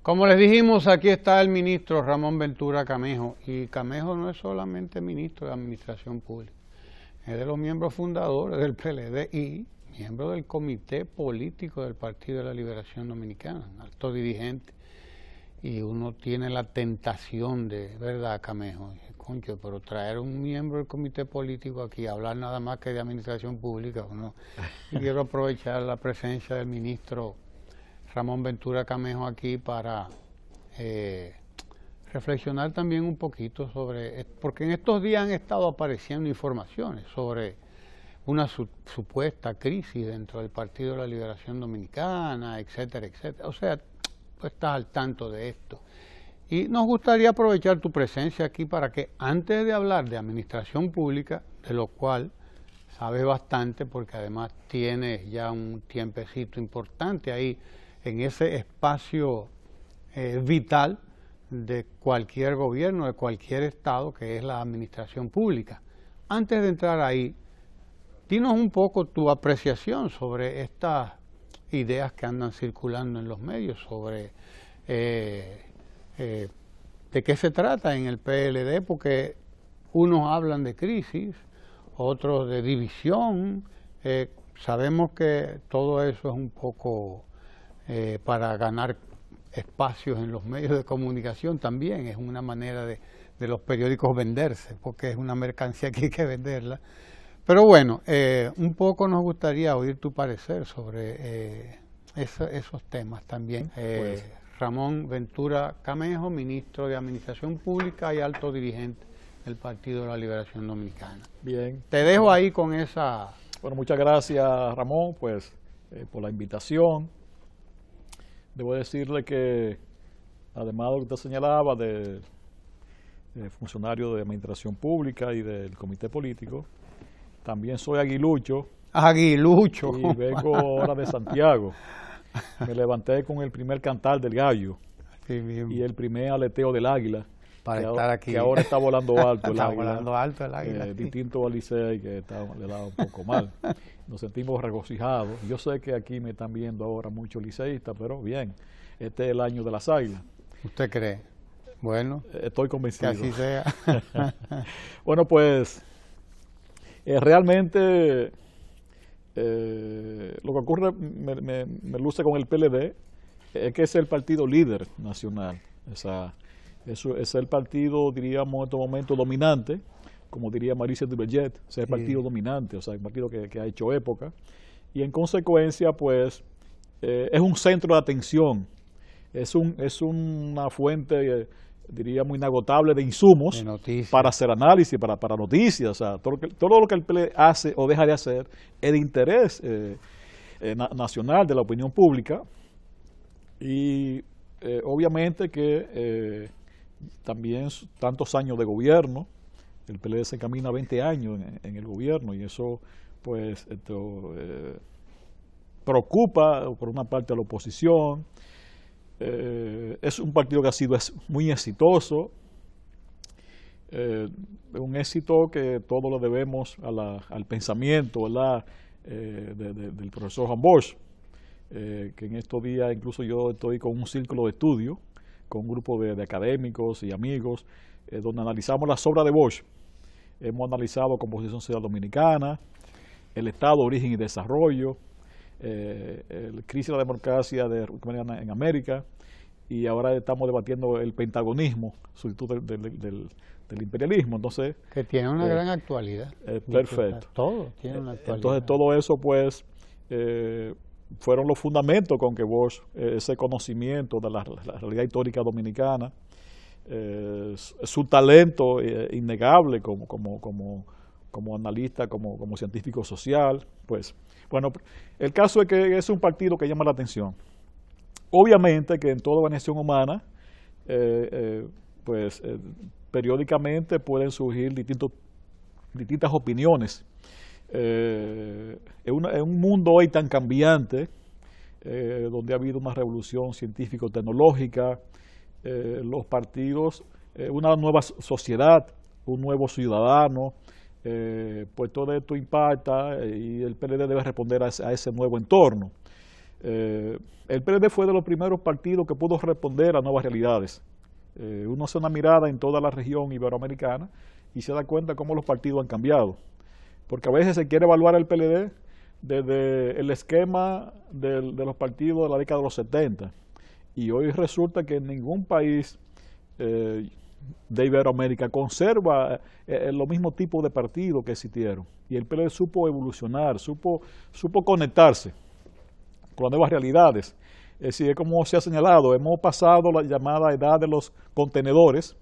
Como les dijimos, aquí está el ministro Ramón Ventura Camejo, y Camejo no es solamente ministro de Administración Pública, es de los miembros fundadores del PLD y miembro del Comité Político del Partido de la Liberación Dominicana, alto dirigente, y uno tiene la tentación de, ¿verdad, Camejo? Concho, pero traer un miembro del Comité Político aquí, hablar nada más que de Administración Pública, ¿no? Y quiero aprovechar la presencia del ministro Ramón Ventura Camejo aquí para reflexionar también un poquito sobre, porque en estos días han estado apareciendo informaciones sobre una supuesta crisis dentro del Partido de la Liberación Dominicana, etcétera, etcétera. O sea, tú estás al tanto de esto. Y nos gustaría aprovechar tu presencia aquí para que, antes de hablar de administración pública, de lo cual sabes bastante, porque además tienes ya un tiempecito importante ahí en ese espacio vital de cualquier gobierno, de cualquier estado, que es la administración pública. Antes de entrar ahí, dinos un poco tu apreciación sobre estas ideas que andan circulando en los medios, sobre de qué se trata en el PLD, porque unos hablan de crisis, otros de división. Sabemos que todo eso es un poco para ganar espacios en los medios de comunicación también, es una manera de los periódicos venderse, porque es una mercancía que hay que venderla. Pero bueno, un poco nos gustaría oír tu parecer sobre esos temas también. Ramón Ventura Camejo, ministro de Administración Pública y alto dirigente del Partido de la Liberación Dominicana. Bien. Te dejo ahí con esa... Bueno, muchas gracias, Ramón, pues, por la invitación. Debo decirle que, además de lo que usted señalaba de funcionario de Administración Pública y del Comité Político, también soy aguilucho. Aguilucho. Y vengo ahora de Santiago. Me levanté con el primer cantar del gallo y el primer aleteo del águila. Para estar aquí. Que ahora está volando alto el águila. Está volando alto el águila. Sí. Distinto al Licey, que le da un poco mal. Nos sentimos regocijados. Yo sé que aquí me están viendo ahora muchos liceístas, pero bien, este es el año de las águilas. ¿Usted cree? Bueno. Estoy convencido. Que así sea. Bueno, pues, realmente... lo que ocurre, me luce con el PLD, es que es el partido líder nacional. O sea, eso es el partido, diríamos, en estos momentos dominante, como diría Maurice Duverget, es el partido dominante, o sea, el partido que ha hecho época. Y en consecuencia, pues, es un centro de atención, es una fuente, diríamos, inagotable de insumos para hacer análisis, para noticias. O sea, todo lo que el PLD hace o deja de hacer es de interés nacional, de la opinión pública. Y obviamente que también tantos años de gobierno, el PLD se encamina 20 años en el gobierno, y eso pues preocupa por una parte a la oposición. Es un partido que ha sido muy exitoso, un éxito que todo lo debemos al pensamiento, ¿verdad?, del profesor Juan Bosch, que en estos días incluso yo estoy con un círculo de estudio, con un grupo de académicos y amigos, donde analizamos las obras de Bosch. Hemos analizado Composición Social Dominicana, el Estado, Origen y Desarrollo, el crisis de la democracia en América, y ahora estamos debatiendo el pentagonismo, sustituto del imperialismo. Entonces, que tiene una gran actualidad. Perfecto. Todo tiene una actualidad. Entonces, todo eso, pues, fueron los fundamentos con que Bosch, ese conocimiento de la realidad histórica dominicana, su talento innegable como analista, como científico social, pues, bueno, el caso es que es un partido que llama la atención. Obviamente que en toda organización humana, pues, periódicamente pueden surgir distintas opiniones. En un mundo hoy tan cambiante, donde ha habido una revolución científico-tecnológica, los partidos, una nueva sociedad, un nuevo ciudadano, pues todo esto impacta y el PLD debe responder a ese nuevo entorno. El PLD fue de los primeros partidos que pudo responder a nuevas realidades. Uno hace una mirada en toda la región iberoamericana y se da cuenta cómo los partidos han cambiado. Porque a veces se quiere evaluar el PLD desde el esquema de los partidos de la década de los 70. Y hoy resulta que ningún país de Iberoamérica conserva los mismos tipos de partidos que existieron. Y el PLD supo evolucionar, supo conectarse con las nuevas realidades. Es decir, como se ha señalado, hemos pasado la llamada edad de los contenedores,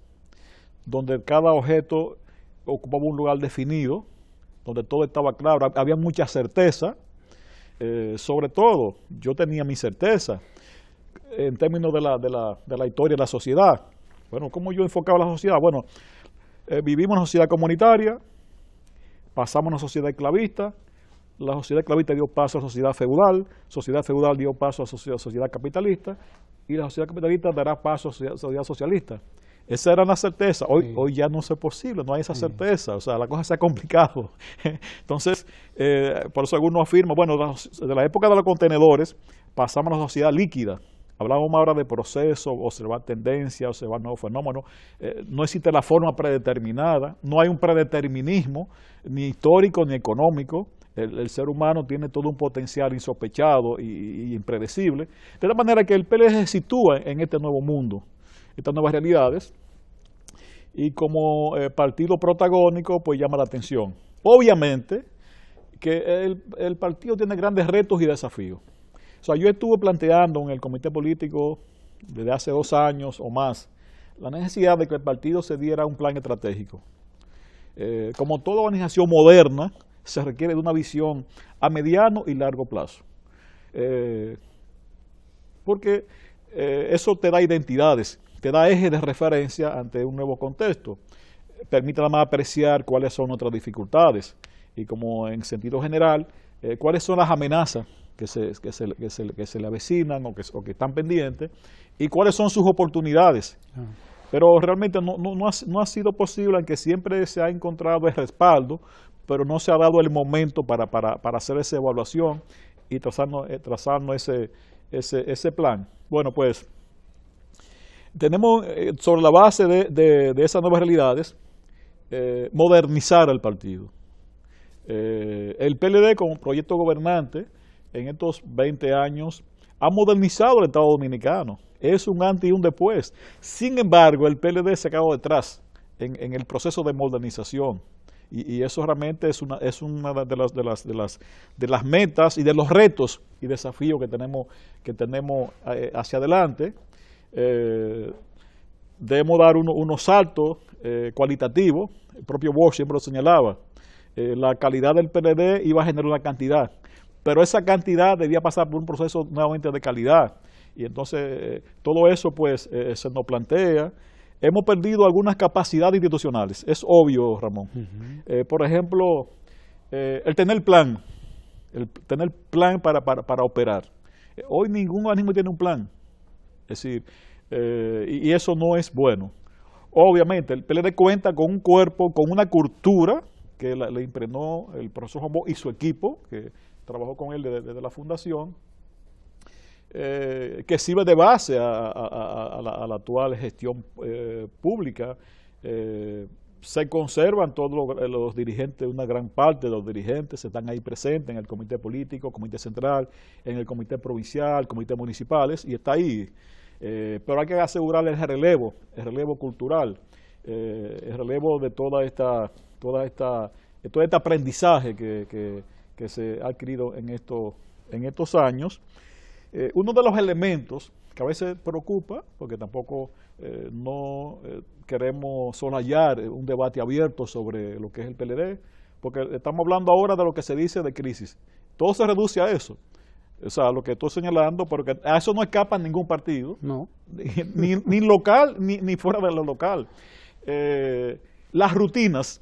donde cada objeto ocupaba un lugar definido, donde todo estaba claro, había mucha certeza. Sobre todo, yo tenía mi certeza en términos de la historia de la sociedad. Bueno, ¿cómo yo enfocaba la sociedad? Bueno, vivimos en una sociedad comunitaria, pasamos a una sociedad esclavista, la sociedad esclavista dio paso a la sociedad feudal dio paso a la sociedad capitalista, y la sociedad capitalista dará paso a la sociedad socialista. Esa era la certeza. Hoy ya no es posible, no hay esa certeza, o sea, la cosa se ha complicado. Entonces, por eso algunos afirman, bueno, de la época de los contenedores pasamos a la sociedad líquida. Hablábamos ahora de procesos, observar tendencias, observar nuevos fenómenos. No existe la forma predeterminada, no hay un predeterminismo, ni histórico ni económico. El ser humano tiene todo un potencial insospechado y impredecible. De la manera que el PLD se sitúa en este nuevo mundo, estas nuevas realidades, y como partido protagónico, pues llama la atención. Obviamente que el partido tiene grandes retos y desafíos. O sea, yo estuve planteando en el comité político desde hace 2 años o más la necesidad de que el partido se diera un plan estratégico. Como toda organización moderna, se requiere de una visión a mediano y largo plazo. Porque eso te da identidades, te da ejes de referencia ante un nuevo contexto. Permite además apreciar cuáles son nuestras dificultades y, como en sentido general, cuáles son las amenazas que se le avecinan o que están pendientes, y cuáles son sus oportunidades. Pero realmente no ha sido posible, aunque siempre se ha encontrado el respaldo, pero no se ha dado el momento para hacer esa evaluación y trazarnos ese plan. Bueno, pues tenemos sobre la base de esas nuevas realidades modernizar el partido. El PLD como proyecto gobernante en estos 20 años ha modernizado el Estado Dominicano. Es un antes y un después. Sin embargo, el PLD se ha quedado detrás en el proceso de modernización. Y eso realmente es una de las metas y de los retos y desafíos que tenemos hacia adelante. Debemos dar unos saltos cualitativos. El propio Bosch siempre lo señalaba. La calidad del PLD iba a generar una cantidad, pero esa cantidad debía pasar por un proceso nuevamente de calidad. Y entonces todo eso pues se nos plantea. Hemos perdido algunas capacidades institucionales, es obvio, Ramón. Por ejemplo, el tener plan para operar. Hoy ningún organismo tiene un plan. Es decir, y eso no es bueno. Obviamente, el PLD cuenta con un cuerpo, con una cultura que le impregnó el profesor Juan Bosch y su equipo, que trabajó con él desde la fundación, que sirve de base a la actual gestión pública. Se conservan todos los dirigentes, una gran parte de los dirigentes están ahí presentes en el comité político, comité central, en el comité provincial, comités municipales, y está ahí. Pero hay que asegurar el relevo cultural, el relevo de todo este aprendizaje que se ha adquirido en estos años. Uno de los elementos que a veces preocupa, porque tampoco no queremos soslayar un debate abierto sobre lo que es el PLD, porque estamos hablando ahora de lo que se dice de crisis. Todo se reduce a eso. O sea, lo que estoy señalando, porque a eso no escapa ningún partido, no, ni local ni fuera de lo local. Las rutinas,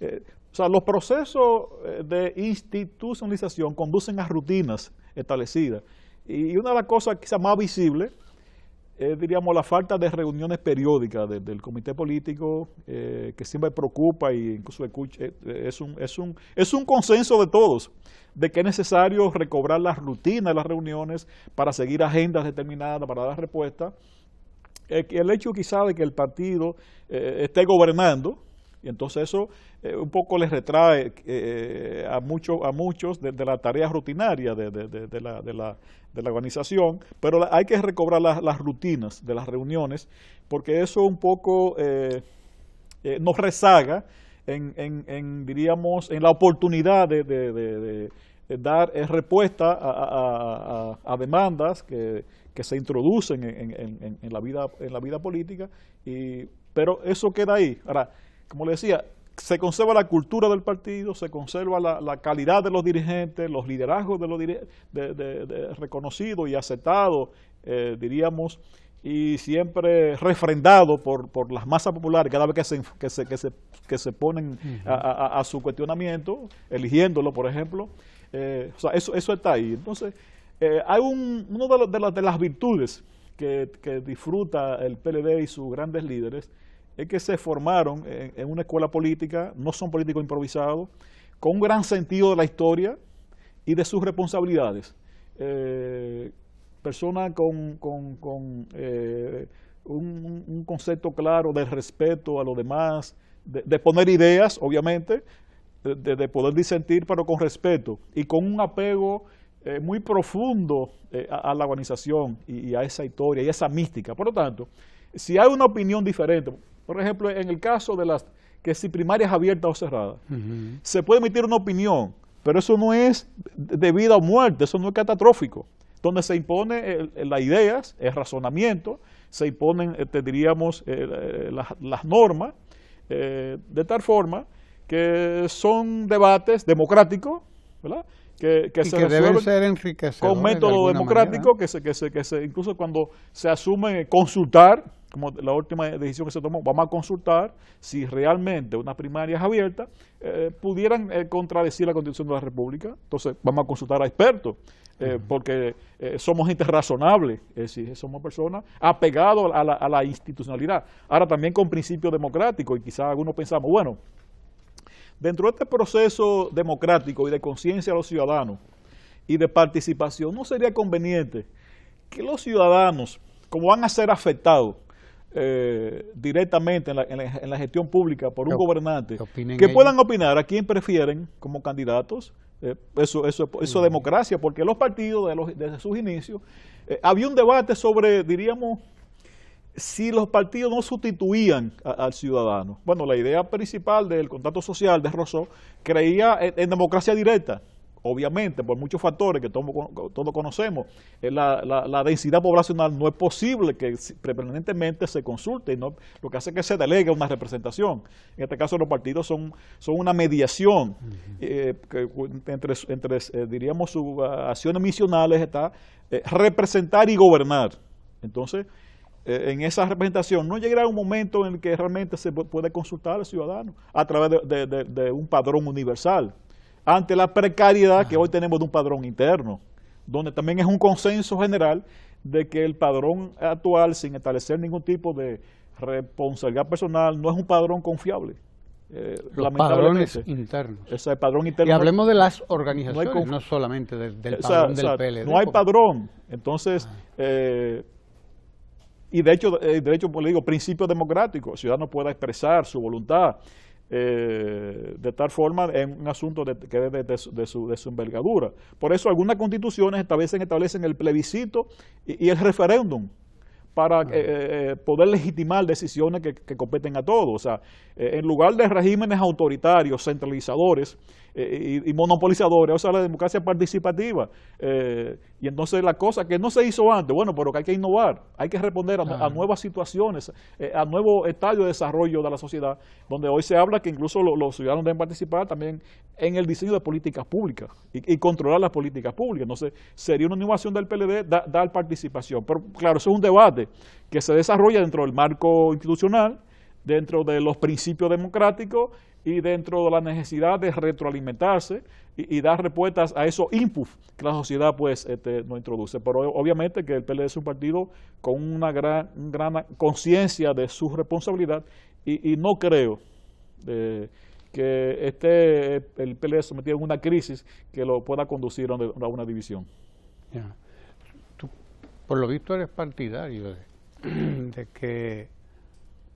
o sea, los procesos de institucionalización conducen a rutinas establecidas. Y una de las cosas quizás más visibles es, diríamos, la falta de reuniones periódicas del comité político, que siempre preocupa y incluso es un consenso de todos, de que es necesario recobrar la rutina de las reuniones para seguir agendas determinadas, para dar respuesta. El hecho quizá de que el partido esté gobernando, y entonces eso un poco les retrae a muchos de la tarea rutinaria de la organización, pero hay que recobrar las rutinas de las reuniones, porque eso un poco nos rezaga diríamos, en la oportunidad de dar respuesta a demandas que se introducen en la vida política, pero eso queda ahí. Ahora, como le decía, se conserva la cultura del partido, se conserva la calidad de los dirigentes, los liderazgos de los reconocidos y aceptados, diríamos, y siempre refrendado por las masas populares cada vez que se ponen a su cuestionamiento, eligiéndolo, por ejemplo. O sea, eso está ahí. Entonces, hay una de las virtudes que disfruta el PLD y sus grandes líderes, es que se formaron en una escuela política, no son políticos improvisados, con un gran sentido de la historia y de sus responsabilidades. Personas con un concepto claro del respeto a los demás, de poner ideas, obviamente, de poder disentir, pero con respeto y con un apego muy profundo a la organización y a esa historia y a esa mística. Por lo tanto, si hay una opinión diferente, por ejemplo, en el caso de que si primarias abiertas o cerradas, se puede emitir una opinión, pero eso no es de vida o muerte, eso no es catastrófico. Donde se imponen las ideas, el razonamiento, se imponen, diríamos, las normas, de tal forma que son debates democráticos, ¿verdad? Que deben ser enriquecedores con método democrático, incluso cuando se asume consultar, como la última decisión que se tomó, vamos a consultar si realmente unas primarias abiertas pudieran contradecir la Constitución de la República. Entonces vamos a consultar a expertos, porque somos gente razonable, es decir, somos personas apegados a la institucionalidad. Ahora también con principios democráticos, y quizás algunos pensamos, bueno, dentro de este proceso democrático y de conciencia de los ciudadanos y de participación, ¿no sería conveniente que los ciudadanos, como van a ser afectados directamente en la gestión pública por un gobernante, que puedan opinar a quién prefieren como candidatos? Eso es democracia, porque los partidos desde sus inicios, había un debate sobre, diríamos, si los partidos no sustituían al ciudadano. Bueno, la idea principal del contrato social de Rousseau creía en democracia directa, obviamente, por muchos factores que todos conocemos. La densidad poblacional no es posible que permanentemente se consulte, ¿no? Lo que hace es que se delegue una representación. En este caso, los partidos son una mediación entre diríamos, sus acciones misionales está representar y gobernar. Entonces, en esa representación no llegará un momento en el que realmente se puede consultar al ciudadano a través de un padrón universal, ante la precariedad que hoy tenemos de un padrón interno, donde también es un consenso general de que el padrón actual, sin establecer ningún tipo de responsabilidad personal, no es un padrón confiable. Los padrones internos. Ese padrón interno. Y hablemos de las organizaciones, no solamente del padrón del PLD. No hay padrón. Entonces, y de hecho, pues le digo, principio democrático, el ciudadano pueda expresar su voluntad de tal forma en un asunto que es de su envergadura. Por eso algunas constituciones establecen el plebiscito y el referéndum para poder legitimar decisiones que competen a todos. O sea, en lugar de regímenes autoritarios, centralizadores y monopolizadores, o sea, la democracia participativa. Y entonces la cosa que no se hizo antes, bueno, pero que hay que innovar, hay que responder a nuevas situaciones, a nuevos estadios de desarrollo de la sociedad, donde hoy se habla que incluso los ciudadanos deben participar también en el diseño de políticas públicas y controlar las políticas públicas. Entonces, sería una innovación del PLD dar participación. Pero claro, eso es un debate que se desarrolla dentro del marco institucional dentro de los principios democráticos y dentro de la necesidad de retroalimentarse y dar respuestas a esos inputs que la sociedad pues nos introduce. Pero obviamente que el PLD es un partido con una gran conciencia de su responsabilidad y no creo que el PLD sometido en una crisis que lo pueda conducir a una división. Yeah. Tú, por lo visto, eres partidario de que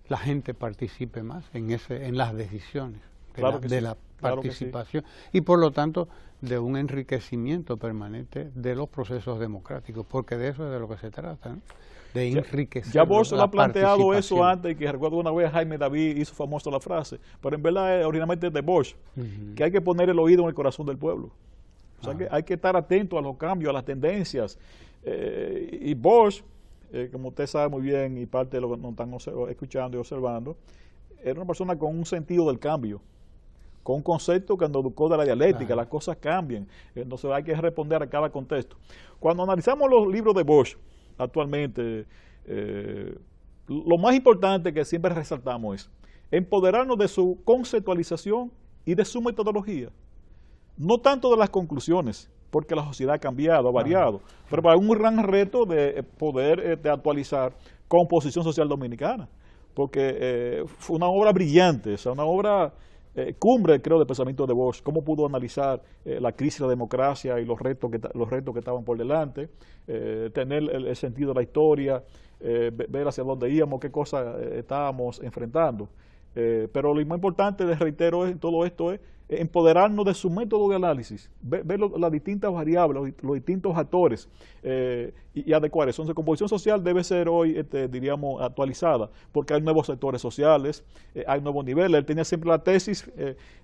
la gente participe más en las decisiones de la participación, y por lo tanto de un enriquecimiento permanente de los procesos democráticos, porque de eso es de lo que se trata, ¿no? De enriquecer. Ya Bosch lo ha planteado eso antes, que recuerdo una vez Jaime David hizo famosa la frase, pero en verdad originalmente es de Bosch, que hay que poner el oído en el corazón del pueblo. O sea que hay que estar atento a los cambios, a las tendencias. Y Bosch, como usted sabe muy bien, y parte de lo que nos están escuchando y observando, era una persona con un sentido del cambio, con un concepto que nos educó de la dialéctica, las cosas cambian, entonces hay que responder a cada contexto. Cuando analizamos los libros de Bosch, actualmente, lo más importante que siempre resaltamos es empoderarnos de su conceptualización y de su metodología. No tanto de las conclusiones, porque la sociedad ha cambiado, ha variado, pero para un gran reto de poder actualizar composición social dominicana, porque fue una obra brillante, o sea, una obra cumbre, creo, del pensamiento de Bosch, cómo pudo analizar la crisis de la democracia y los retos que estaban por delante, tener el sentido de la historia, ver hacia dónde íbamos, qué cosas estábamos enfrentando. Pero lo más importante, les reitero, en todo esto es empoderarnos de su método de análisis, ver las distintas variables, los distintos actores y adecuar eso. Entonces, composición social debe ser hoy, diríamos, actualizada, porque hay nuevos sectores sociales, hay nuevos niveles. Él tenía siempre la tesis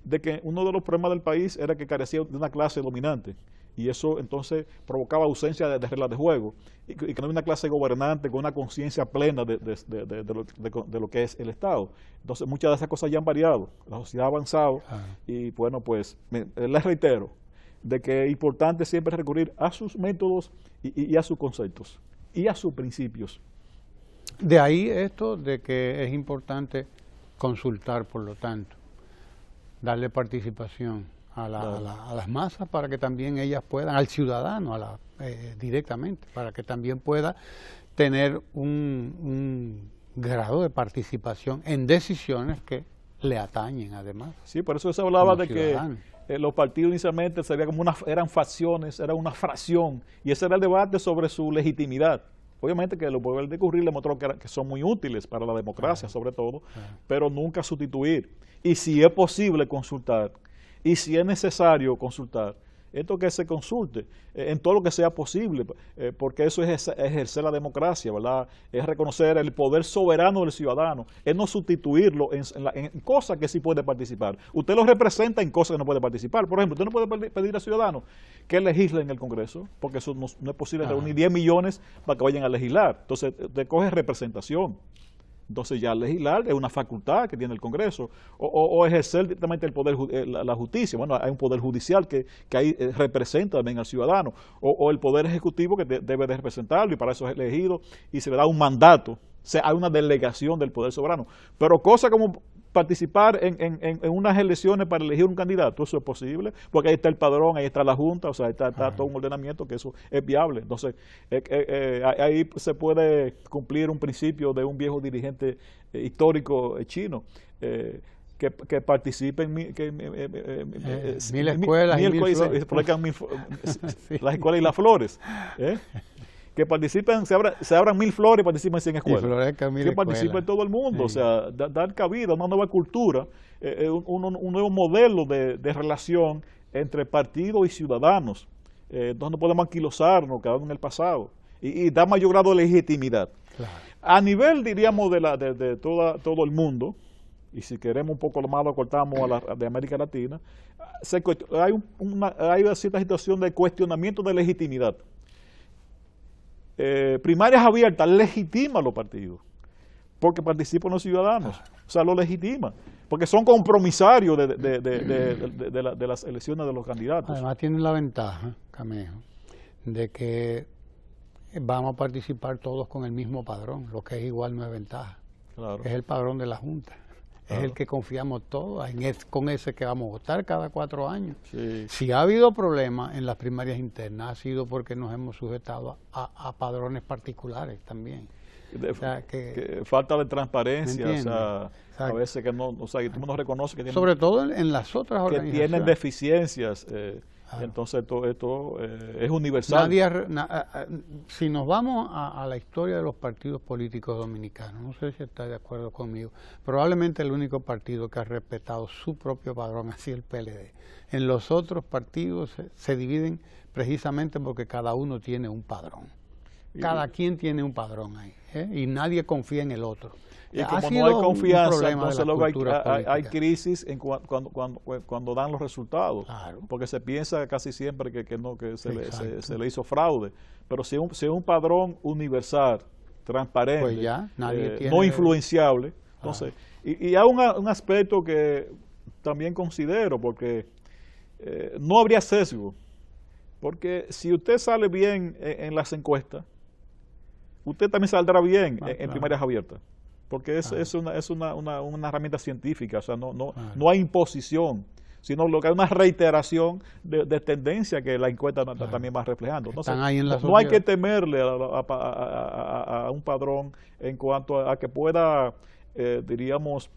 de que uno de los problemas del país era que carecía de una clase dominante. Y eso entonces provocaba ausencia de reglas de juego y que no hay una clase gobernante con una conciencia plena de lo que es el Estado. Entonces muchas de esas cosas ya han variado, la sociedad ha avanzado y bueno, pues les reitero de que es importante siempre recurrir a sus métodos y a sus conceptos y a sus principios. De ahí esto de que es importante consultar, por lo tanto, darle participación a las masas para que también ellas puedan, al ciudadano directamente, para que también pueda tener un grado de participación en decisiones que le atañen además. Sí, por eso se hablaba de ciudadano. Que los partidos inicialmente se veía como eran facciones, era una fracción, y ese era el debate sobre su legitimidad. Obviamente que lo puede discurrir le mostró que son muy útiles para la democracia, sobre todo, pero nunca sustituir. Y si es posible consultar, y si es necesario consultar, esto que se consulte en todo lo que sea posible, porque eso es ejercer la democracia, ¿verdad? Es reconocer el poder soberano del ciudadano, es no sustituirlo en cosas que sí puede participar. Usted lo representa en cosas que no puede participar. Por ejemplo, usted no puede pedir al ciudadano que legisle en el Congreso, porque eso no es posible reunir 10 millones para que vayan a legislar. Entonces, usted coge representación. Entonces ya legislar es una facultad que tiene el Congreso, o ejercer directamente el poder, la justicia. Bueno, hay un poder judicial que ahí representa también al ciudadano, o el poder ejecutivo que debe de representarlo, y para eso es elegido, y se le da un mandato, o sea, hay una delegación del poder soberano. Pero cosas como participar en unas elecciones para elegir un candidato, eso es posible, porque ahí está el padrón, ahí está la Junta, o sea, está todo un ordenamiento que eso es viable. Entonces, ahí se puede cumplir un principio de un viejo dirigente histórico chino, que participen mil escuelas y mil flores. Las escuelas y las flores. Que participen, se abran 1000 flores y participen 100 escuelas. Que participe todo el mundo, o sea, dar cabida a una nueva cultura, un nuevo modelo de relación entre partidos y ciudadanos, donde no podemos anquilosarnos, quedarnos en el pasado, y dar mayor grado de legitimidad. Claro. A nivel, diríamos, de todo el mundo, y si queremos un poco más lo cortamos de América Latina, hay una cierta situación de cuestionamiento de legitimidad. Primarias abiertas legitima a los partidos, porque participan los ciudadanos, o sea, lo legitima, porque son compromisarios de las elecciones de los candidatos. Además tienen la ventaja, Camejo, de que vamos a participar todos con el mismo padrón, lo que es igual no es ventaja. Claro. es el padrón de la Junta. Es el que confiamos todos, con ese que vamos a votar cada 4 años. Sí. Si ha habido problemas en las primarias internas, ha sido porque nos hemos sujetado a padrones particulares también. O sea, que falta de transparencia, o sea, Exacto. a veces que no, o sea, que tú no reconoce que tienen, sobre todo en las otras organizaciones. Que tienen deficiencias, entonces esto es universal. Si nos vamos a la historia de los partidos políticos dominicanos, no sé si está de acuerdo conmigo, probablemente el único partido que ha respetado su propio padrón ha sido el PLD. En los otros partidos se dividen precisamente porque cada uno tiene un padrón. Cada quien tiene un padrón ahí, y nadie confía en el otro. Y como no hay confianza, entonces luego hay crisis cuando dan los resultados, claro. Porque se piensa casi siempre que se le hizo fraude. Pero si es un padrón universal, transparente, pues ya, nadie tiene no influenciable, entonces, y hay un aspecto que también considero, porque no habría sesgo, porque si usted sale bien en las encuestas, usted también saldrá bien en primarias abiertas, porque es una herramienta científica, o sea, no hay imposición, sino lo que hay una reiteración de tendencia que la encuesta también va reflejando. Entonces, no hay que temerle a un padrón en cuanto a que pueda, diríamos,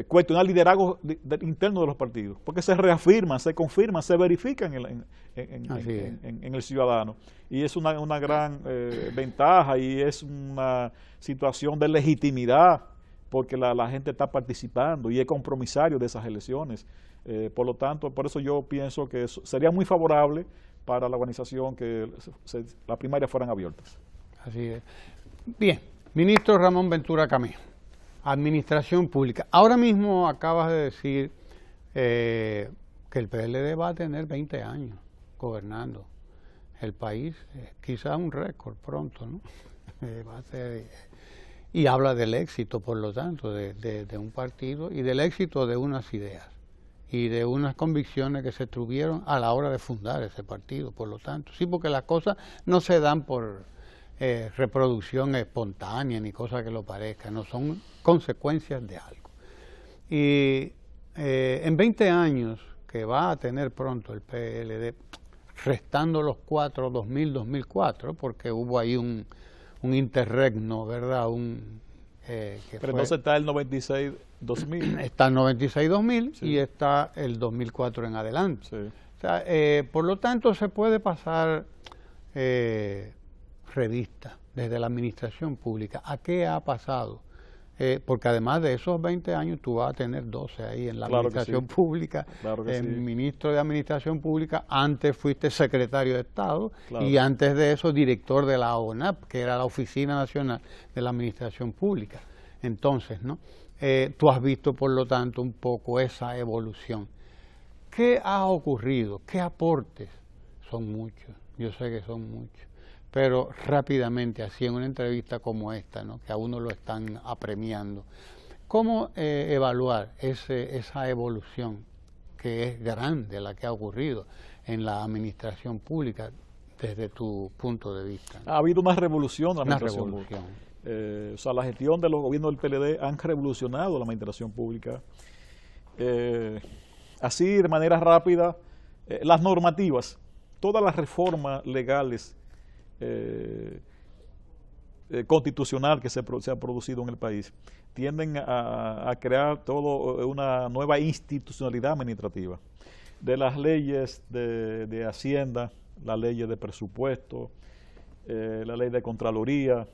cuestionar el liderazgo interno de los partidos, porque se reafirman, se confirman, se verifican en el ciudadano, y es una gran ventaja, y es una situación de legitimidad, porque la gente está participando y es compromisario de esas elecciones. Por lo tanto, por eso yo pienso que sería muy favorable para la organización que las primarias fueran abiertas. Así es. Bien, ministro Ramón Ventura Camé. Administración pública. Ahora mismo acabas de decir que el PLD va a tener 20 años gobernando el país, quizás un récord pronto, ¿no? Va a ser, y habla del éxito, por lo tanto, de un partido y del éxito de unas ideas y de unas convicciones que se tuvieron a la hora de fundar ese partido, por lo tanto. Sí, porque las cosas no se dan por reproducción espontánea ni cosa que lo parezca, no son consecuencias de algo. Y en 20 años que va a tener pronto el PLD, restando los 4, 2000, 2004, porque hubo ahí un interregno, ¿verdad? Pero entonces está el 96-2000. Está el 96-2000 sí. Y está el 2004 en adelante. Sí. O sea, por lo tanto, se puede pasar revista desde la administración pública. ¿A qué ha pasado? Porque además de esos 20 años tú vas a tener 12 ahí en la administración pública, ministro de Administración Pública, antes fuiste secretario de Estado y antes de eso director de la ONAP, que era la Oficina Nacional de la Administración Pública. Entonces, ¿no? Tú has visto, por lo tanto, un poco esa evolución. ¿Qué ha ocurrido? ¿Qué aportes? Son muchos, yo sé que son muchos. Pero rápidamente, así en una entrevista como esta, ¿no? Que a uno lo están apremiando, ¿cómo evaluar esa evolución que es grande, la que ha ocurrido en la administración pública desde tu punto de vista? Ha habido una revolución en la administración pública. O sea, la gestión de los gobiernos del PLD han revolucionado la administración pública. Así, de manera rápida, las normativas, todas las reformas legales constitucional que se ha producido en el país tienden a crear todo una nueva institucionalidad administrativa, de las leyes de Hacienda, las leyes de presupuesto, la ley de Contraloría,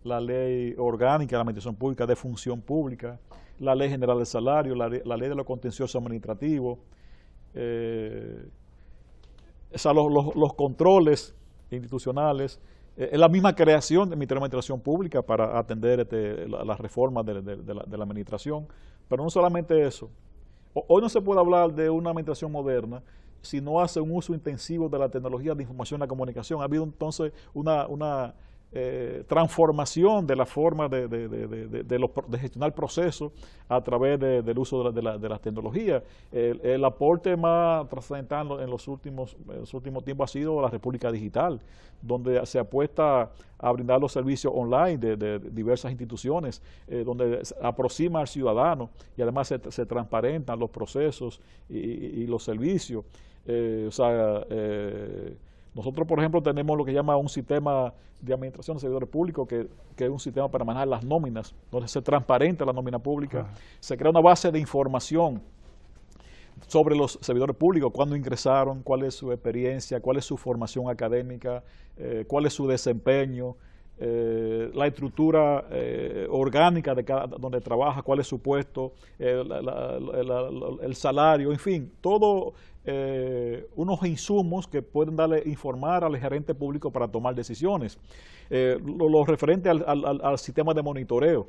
la ley orgánica de la administración pública, de función pública, la ley general del salario, la ley de los contenciosos administrativos, o sea, los controles institucionales, la misma creación del Ministerio de Administración Pública para atender las reformas de la administración, pero no solamente eso. Hoy no se puede hablar de una administración moderna si no hace un uso intensivo de la tecnología de información y la comunicación. Ha habido entonces una transformación de la forma de gestionar procesos a través del uso de las tecnologías. El aporte más trascendental en los últimos tiempos ha sido la República Digital, donde se apuesta a brindar los servicios online de diversas instituciones, donde se aproxima al ciudadano y además se transparentan los procesos y los servicios. Nosotros, por ejemplo, tenemos lo que llama un sistema de administración de servidores públicos, que es un sistema para manejar las nóminas, donde se transparenta la nómina pública, se crea una base de información sobre los servidores públicos, cuándo ingresaron, cuál es su experiencia, cuál es su formación académica, cuál es su desempeño, la estructura orgánica de donde trabaja, cuál es su puesto, el salario, en fin, todo unos insumos que pueden informar al gerente público para tomar decisiones. Lo referente al sistema de monitoreo.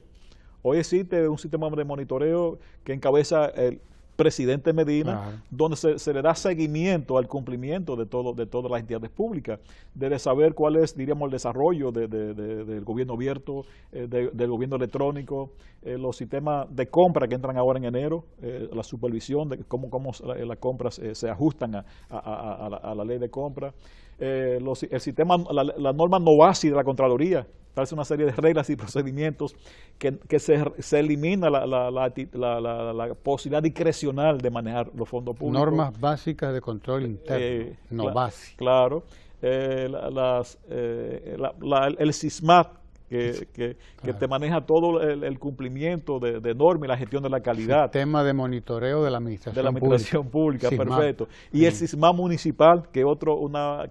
Hoy existe un sistema de monitoreo que encabeza el presidente Medina, donde se le da seguimiento al cumplimiento de todas las entidades públicas, de saber cuál es, diríamos, el desarrollo del gobierno abierto, del gobierno electrónico, los sistemas de compra que entran ahora en enero, la supervisión de cómo las compras se ajustan a la ley de compra, el sistema, la norma NOVASI de la Contraloría, establece una serie de reglas y procedimientos que se elimina la posibilidad discrecional de manejar los fondos públicos. Normas básicas de control interno, NOVASI. Claro. El SISMAT, que te maneja todo el cumplimiento de normas y la gestión de la calidad. Sistema de monitoreo de la administración pública. Perfecto. Y el SISMAT municipal, que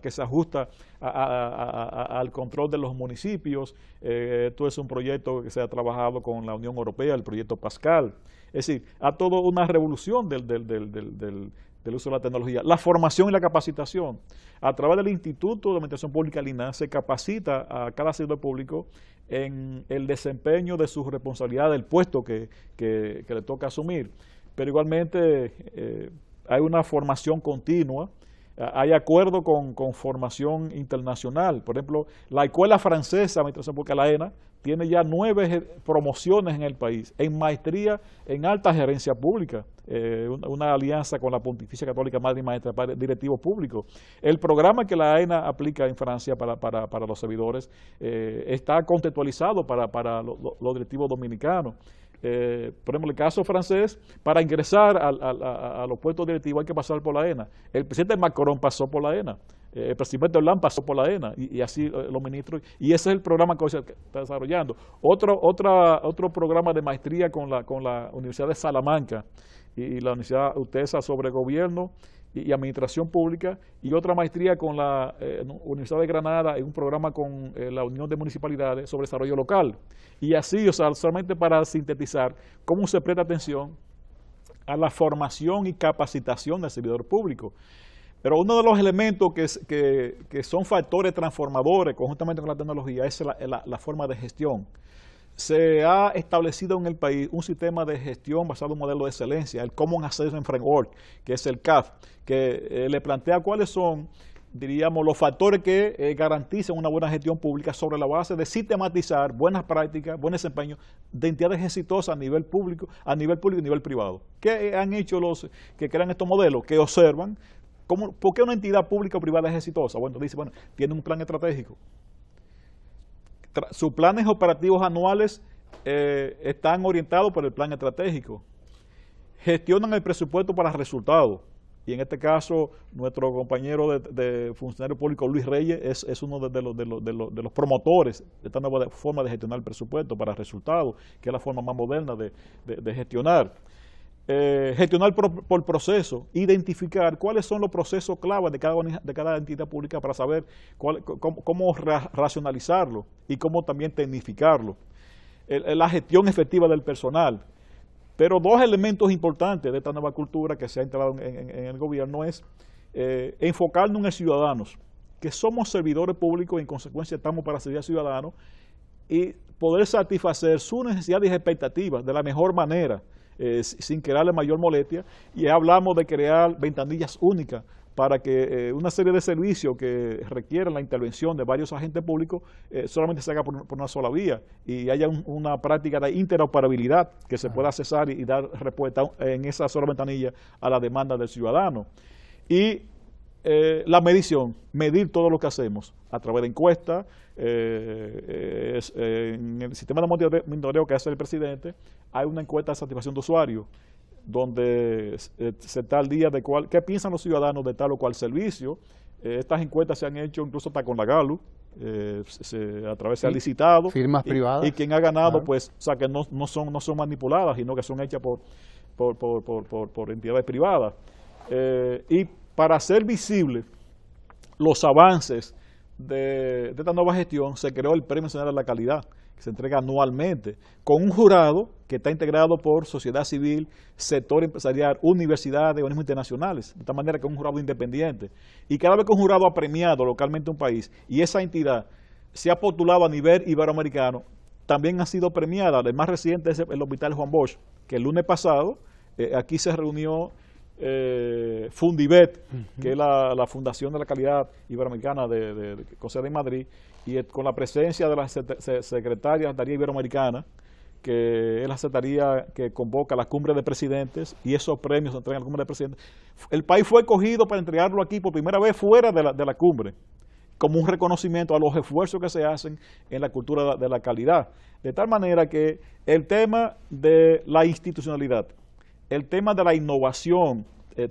que se ajusta al control de los municipios. Esto es un proyecto que se ha trabajado con la Unión Europea, el proyecto Pascal. Es decir, ha todo una revolución del uso de la tecnología. La formación y la capacitación. A través del Instituto de Administración Pública, el INAH, se capacita a cada servidor público en el desempeño de su responsabilidad del puesto que le toca asumir. Pero igualmente hay una formación continua, hay acuerdo con formación internacional. Por ejemplo, la Escuela Francesa de Administración Pública, la ENA, tiene ya 9 promociones en el país, en maestría en alta gerencia pública, una alianza con la Pontificia Católica Madre y Maestra para directivos públicos. El programa que la ENA aplica en Francia para los servidores está contextualizado para los directivos dominicanos. Por ejemplo, el caso francés, para ingresar a los puestos directivos hay que pasar por la ENA. El presidente Macron pasó por la ENA. El presidente Hollande pasó por la ENA y así los ministros, y ese es el programa que hoy se está desarrollando. Otro programa de maestría con la Universidad de Salamanca y la Universidad UTESA sobre gobierno y administración pública, y otra maestría con la Universidad de Granada en un programa con la Unión de Municipalidades sobre desarrollo local. Y así, solamente para sintetizar cómo se presta atención a la formación y capacitación del servidor público. Pero uno de los elementos que son factores transformadores conjuntamente con la tecnología es la forma de gestión. Se ha establecido en el país un sistema de gestión basado en un modelo de excelencia, el Common Assessment Framework, que es el CAF, que le plantea cuáles son, diríamos, los factores que garantizan una buena gestión pública sobre la base de sistematizar buenas prácticas, buen desempeño de entidades exitosas a nivel público y nivel privado. ¿Qué han hecho los que crean estos modelos? Que observan ¿por qué una entidad pública o privada es exitosa? Bueno, dice, tiene un plan estratégico. Sus planes operativos anuales están orientados por el plan estratégico. Gestionan el presupuesto para resultados. Y en este caso, nuestro compañero de funcionario público, Luis Reyes, es uno de los promotores de esta nueva forma de gestionar el presupuesto para resultados, que es la forma más moderna de gestionar. Gestionar por proceso, identificar cuáles son los procesos clave de cada entidad pública para saber cómo racionalizarlo y cómo también tecnificarlo. La gestión efectiva del personal. Pero dos elementos importantes de esta nueva cultura que se ha instalado en el gobierno es enfocarnos en el ciudadano, que somos servidores públicos y en consecuencia estamos para servir al ciudadano y poder satisfacer sus necesidades y expectativas de la mejor manera, sin crearle mayor molestia, y hablamos de crear ventanillas únicas para que una serie de servicios que requieren la intervención de varios agentes públicos solamente se haga por una sola vía y haya una práctica de interoperabilidad que se pueda accesar y dar respuesta en esa sola ventanilla a la demanda del ciudadano. Y la medición, medir todo lo que hacemos a través de encuestas, en el sistema de monitoreo que hace el presidente, hay una encuesta de satisfacción de usuario, donde se está al día de qué piensan los ciudadanos de tal o cual servicio. Estas encuestas se han hecho incluso hasta con la Gallup, a través se ha licitado. Firmas privadas. Y quien ha ganado, pues, o sea, que no son manipuladas, sino que son hechas por entidades privadas. Y para hacer visible los avances de esta nueva gestión, se creó el Premio Nacional de la Calidad, que se entrega anualmente, con un jurado que está integrado por sociedad civil, sector empresarial, universidades, organismos internacionales, de tal manera que es un jurado independiente. Y cada vez que un jurado ha premiado localmente un país, y esa entidad se ha postulado a nivel iberoamericano, también ha sido premiada. El más reciente es el Hospital Juan Bosch, que el lunes pasado aquí se reunió Fundibet, que es la Fundación de la Calidad Iberoamericana con sede en Madrid, y con la presencia de la secretaria de Secretaría Iberoamericana, que es la secretaría que convoca la cumbre de presidentes, y esos premios se entregan a la cumbre de presidentes. El país fue escogido para entregarlo aquí por primera vez fuera de la cumbre, como un reconocimiento a los esfuerzos que se hacen en la cultura de la calidad. De tal manera que el tema de la institucionalidad, el tema de la innovación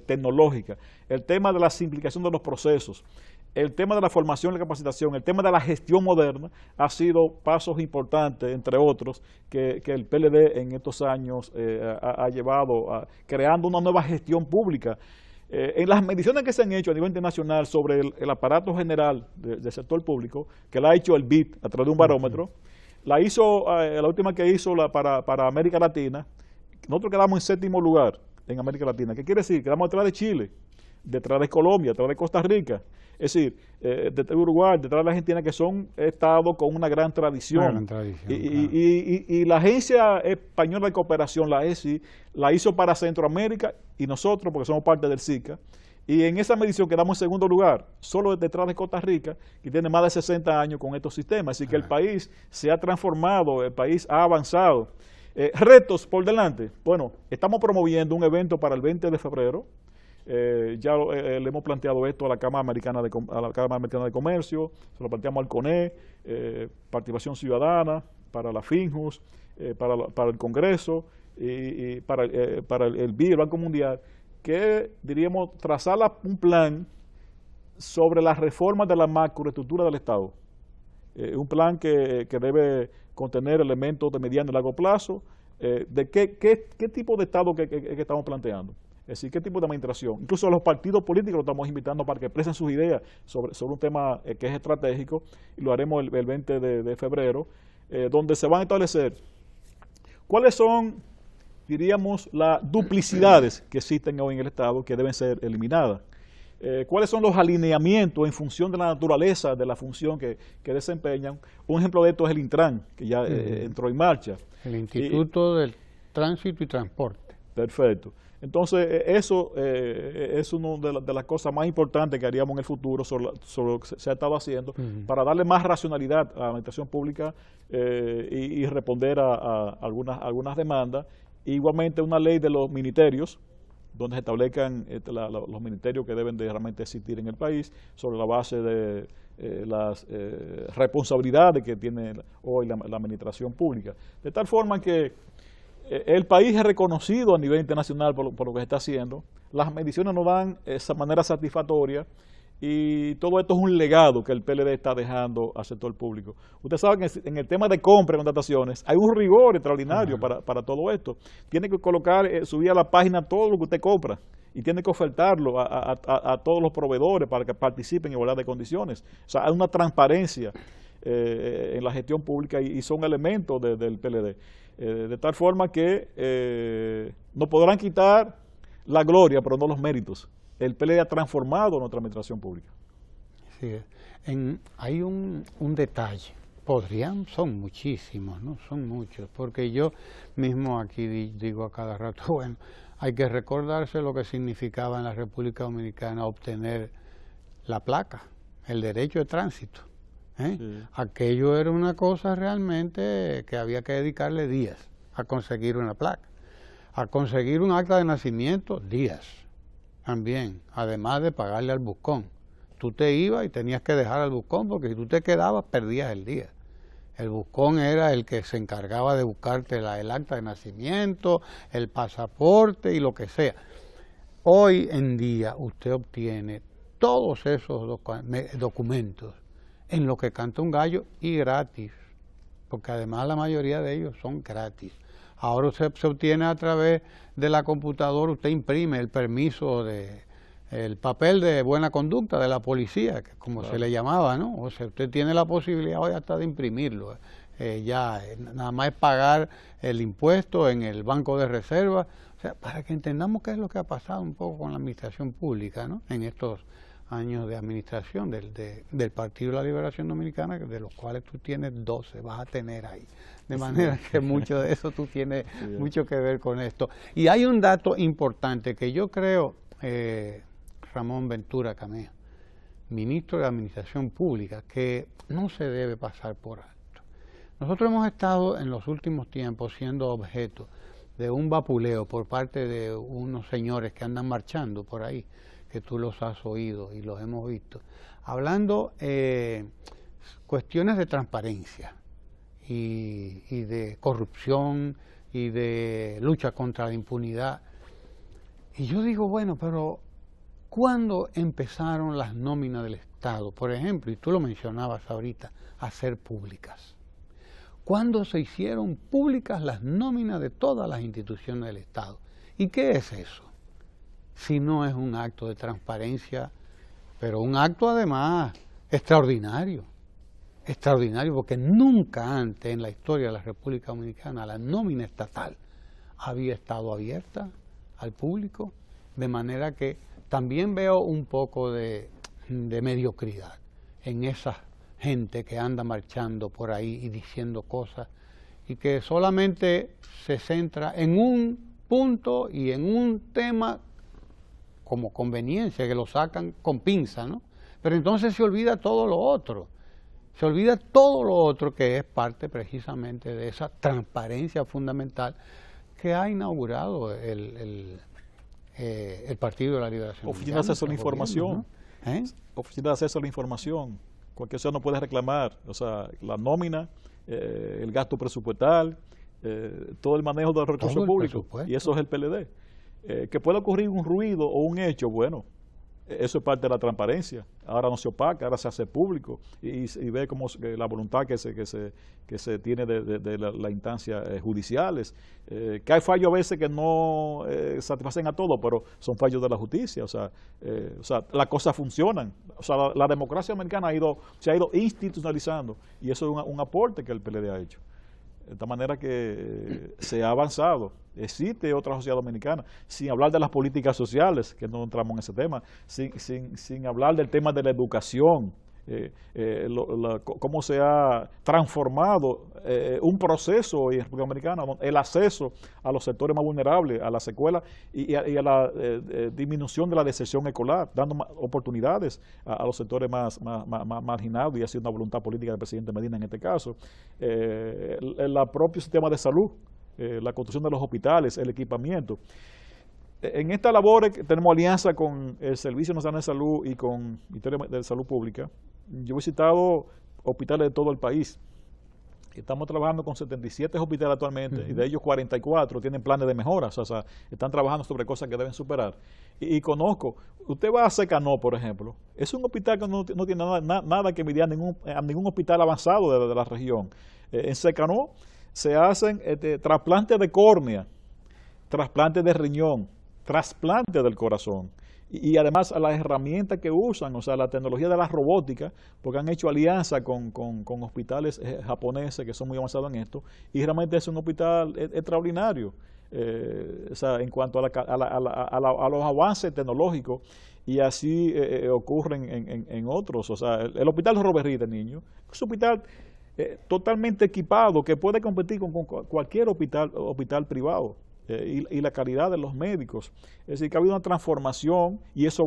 tecnológica, el tema de la simplificación de los procesos, el tema de la formación y la capacitación, el tema de la gestión moderna, ha sido pasos importantes, entre otros, que el PLD en estos años ha llevado creando una nueva gestión pública. En las mediciones que se han hecho a nivel internacional sobre el aparato general del sector público, que la ha hecho el BID a través de un barómetro, la última que hizo para América Latina, nosotros quedamos en 7º lugar en América Latina. ¿Qué quiere decir? Quedamos detrás de Chile, detrás de Colombia, detrás de Costa Rica, es decir, detrás de Uruguay, detrás de la Argentina, que son estados con una gran tradición. Y la Agencia Española de Cooperación, la ESI, la hizo para Centroamérica y nosotros, porque somos parte del SICA, y en esa medición quedamos en 2º lugar, solo detrás de Costa Rica, que tiene más de 60 años con estos sistemas. Así que el país se ha transformado, el país ha avanzado. Retos por delante. Bueno, estamos promoviendo un evento para el 20 de febrero. Ya le hemos planteado esto a la Cámara Americana de Comercio, se lo planteamos al CONE, participación ciudadana, para la FINJUS, para el Congreso y para el BID, el Banco Mundial, que diríamos trazar un plan sobre las reformas de la macroestructura del Estado. Un plan que debe contener elementos de mediano y largo plazo. ¿De qué tipo de Estado que estamos planteando? Es decir, ¿qué tipo de administración? Incluso a los partidos políticos los estamos invitando para que expresen sus ideas sobre un tema que es estratégico, y lo haremos el 20 de febrero, donde se van a establecer cuáles son, diríamos, las duplicidades que existen hoy en el Estado que deben ser eliminadas. ¿Cuáles son los alineamientos en función de la naturaleza de la función que desempeñan? Un ejemplo de esto es el Intran, que ya entró en marcha. El Instituto del Tránsito y Transporte. Perfecto. Entonces, eso es una de las cosas más importantes que haríamos en el futuro sobre lo que se ha estado haciendo, para darle más racionalidad a la administración pública y responder a algunas demandas. Igualmente, una ley de los ministerios, donde se establezcan los ministerios que deben de realmente existir en el país, sobre la base de las responsabilidades que tiene hoy la administración pública. De tal forma que el país es reconocido a nivel internacional por lo que se está haciendo, las mediciones nos dan esa manera satisfactoria, y todo esto es un legado que el PLD está dejando al sector público. Usted sabe que en el tema de compra y contrataciones hay un rigor extraordinario para todo esto. Tiene que colocar, subir a la página todo lo que usted compra, y tiene que ofertarlo a todos los proveedores para que participen en igualdad de condiciones. O sea, hay una transparencia en la gestión pública, y son elementos del PLD. De tal forma que nos podrán quitar la gloria, pero no los méritos. El PLD ha transformado nuestra administración pública. Sí, hay un detalle Podrían, son muchísimos, ¿no? Son muchos, porque yo mismo aquí digo a cada rato, bueno, hay que recordarse lo que significaba en la República Dominicana obtener la placa, el derecho de tránsito. Sí. Aquello era una cosa realmente que había que dedicarle días a conseguir una placa. A conseguir un acta de nacimiento, días también, además de pagarle al buscón. Tú te ibas y tenías que dejar al buscón, porque si tú te quedabas, perdías el día. El buscón era el que se encargaba de buscarte el acta de nacimiento, el pasaporte y lo que sea. Hoy en día usted obtiene todos esos documentos en lo que canta un gallo y gratis, porque además la mayoría de ellos son gratis. Ahora se obtiene a través de la computadora, usted imprime el permiso el papel de buena conducta de la policía, que como claro, se le llamaba, ¿no? O sea, usted tiene la posibilidad hoy hasta de imprimirlo. Nada más es pagar el impuesto en el banco de reserva. O sea, para que entendamos qué es lo que ha pasado un poco con la administración pública, ¿no? En estos años de administración del Partido de la Liberación Dominicana, de los cuales tú tienes 12, vas a tener ahí. De manera que mucho de eso tú tienes mucho que ver con esto. Y hay un dato importante que yo creo... Ramón Ventura Camea, ministro de Administración Pública, que no se debe pasar por alto. Nosotros hemos estado en los últimos tiempos siendo objeto de un vapuleo por parte de unos señores que andan marchando por ahí, que tú los has oído y los hemos visto, hablando cuestiones de transparencia y de corrupción y de lucha contra la impunidad. Y yo digo, bueno, pero ¿cuándo empezaron las nóminas del Estado, por ejemplo, y tú lo mencionabas ahorita, a ser públicas? ¿Cuándo se hicieron públicas las nóminas de todas las instituciones del Estado? ¿Y qué es eso? Si no es un acto de transparencia, pero un acto además extraordinario, porque nunca antes en la historia de la República Dominicana la nómina estatal había estado abierta al público, de manera que también veo un poco de mediocridad en esa gente que anda marchando por ahí y diciendo cosas y que solamente se centra en un punto y en un tema como conveniencia, que lo sacan con pinza, ¿no? Pero entonces se olvida todo lo otro. Se olvida todo lo otro que es parte precisamente de esa transparencia fundamental que ha inaugurado el Partido de la Liberación. Oficina de Acceso a la Información. ¿No? Oficina de Acceso a la Información. Cualquier ciudadano puede reclamar, o sea, la nómina, el gasto presupuestal, todo el manejo de los recursos públicos. Y eso es el PLD. Que pueda ocurrir un ruido o un hecho, bueno, eso es parte de la transparencia. Ahora no se opaca, ahora se hace público y ve como la voluntad que se tiene de las instancias judiciales. Que hay fallos a veces que no satisfacen a todos, pero son fallos de la justicia. O sea, las cosas funcionan. O sea, la democracia americana se ha ido institucionalizando y eso es un aporte que el PLD ha hecho. De esta manera que se ha avanzado. Existe otra sociedad dominicana, sin hablar de las políticas sociales, que no entramos en ese tema, sin hablar del tema de la educación, cómo se ha transformado un proceso en República Dominicana, el acceso a los sectores más vulnerables, a las escuelas y a la disminución de la deserción escolar, dando oportunidades a los sectores más marginados, y ha sido una voluntad política del presidente Medina en este caso. El propio sistema de salud, la construcción de los hospitales, el equipamiento. En esta labor tenemos alianza con el Servicio Nacional de Salud y con el Ministerio de Salud Pública. Yo he visitado hospitales de todo el país. Estamos trabajando con 77 hospitales actualmente, y de ellos 44 tienen planes de mejoras, o sea, están trabajando sobre cosas que deben superar. Y conozco, usted va a Secanó, por ejemplo, es un hospital que no tiene nada que envidiar a ningún hospital avanzado de la región. En Secanó se hacen trasplantes de córnea, trasplantes de riñón, trasplantes del corazón. Y además a las herramientas que usan, o sea, la tecnología de la robótica, porque han hecho alianza con hospitales japoneses que son muy avanzados en esto, y realmente es un hospital extraordinario, o sea, en cuanto a los avances tecnológicos, y así ocurren en otros. O sea, el hospital Robert Reed de niños es un hospital totalmente equipado, que puede competir con cualquier hospital privado. Y la calidad de los médicos. Es decir, que ha habido una transformación y eso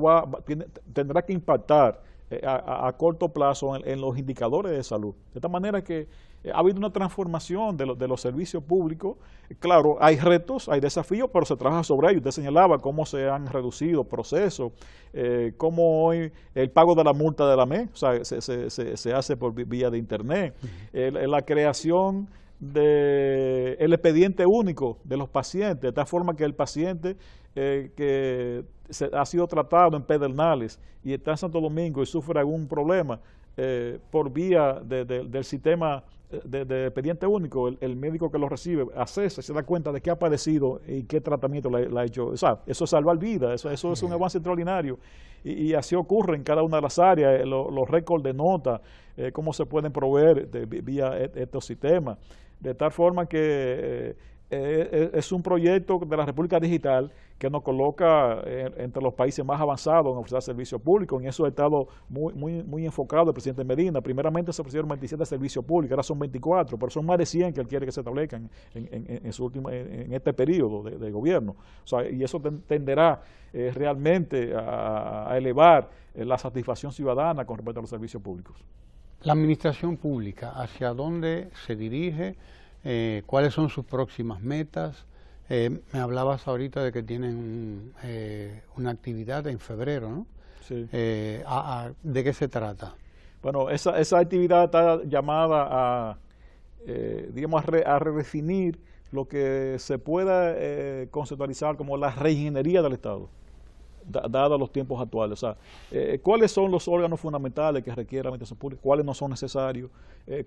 tendrá que impactar a corto plazo en los indicadores de salud. De esta manera que ha habido una transformación de los servicios públicos. Claro, hay retos, hay desafíos, pero se trabaja sobre ello. Usted señalaba cómo se han reducido procesos, cómo hoy el pago de la multa de la ME, o sea, se hace por vía de Internet. La creación del expediente único de los pacientes, de tal forma que el paciente que ha sido tratado en Pedernales y está en Santo Domingo y sufre algún problema por vía del sistema de expediente único, el médico que lo recibe accesa, se da cuenta de qué ha padecido y qué tratamiento le ha hecho. O sea, eso es salvar vidas, eso es un avance extraordinario. Y así ocurre en cada una de las áreas, los récords de nota, cómo se pueden proveer vía estos sistemas. De tal forma que es un proyecto de la República Digital que nos coloca entre los países más avanzados en ofrecer servicios públicos. En eso ha estado muy enfocado el presidente Medina. Primeramente se ofrecieron 27 servicios públicos, ahora son 24, pero son más de 100 que él quiere que se establezcan en este periodo de gobierno. O sea, y eso tenderá realmente a elevar la satisfacción ciudadana con respecto a los servicios públicos. La administración pública, ¿hacia dónde se dirige? ¿Cuáles son sus próximas metas? Me hablabas ahorita de que tienen una actividad en febrero, ¿no? Sí. ¿De qué se trata? Bueno, esa actividad está llamada digamos, a redefinir lo que se pueda conceptualizar como la reingeniería del Estado, dados los tiempos actuales. O sea, ¿cuáles son los órganos fundamentales que requiere la administración pública? ¿Cuáles no son necesarios?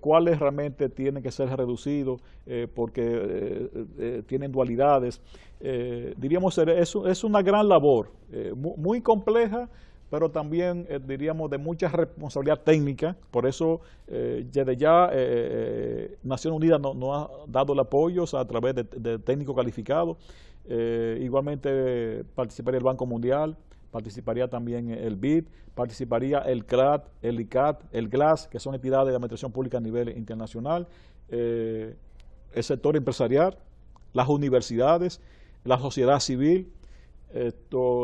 ¿Cuáles realmente tienen que ser reducidos porque tienen dualidades? Diríamos, es una gran labor, muy compleja, pero también, diríamos, de mucha responsabilidad técnica. Por eso, desde ya, Naciones Unidas nos ha dado el apoyo, o sea, a través de técnicos calificados. Igualmente participaría el Banco Mundial, participaría también el BID, participaría el CRAT, el ICAT, el GLAS, que son entidades de administración pública a nivel internacional, el sector empresarial, las universidades, la sociedad civil.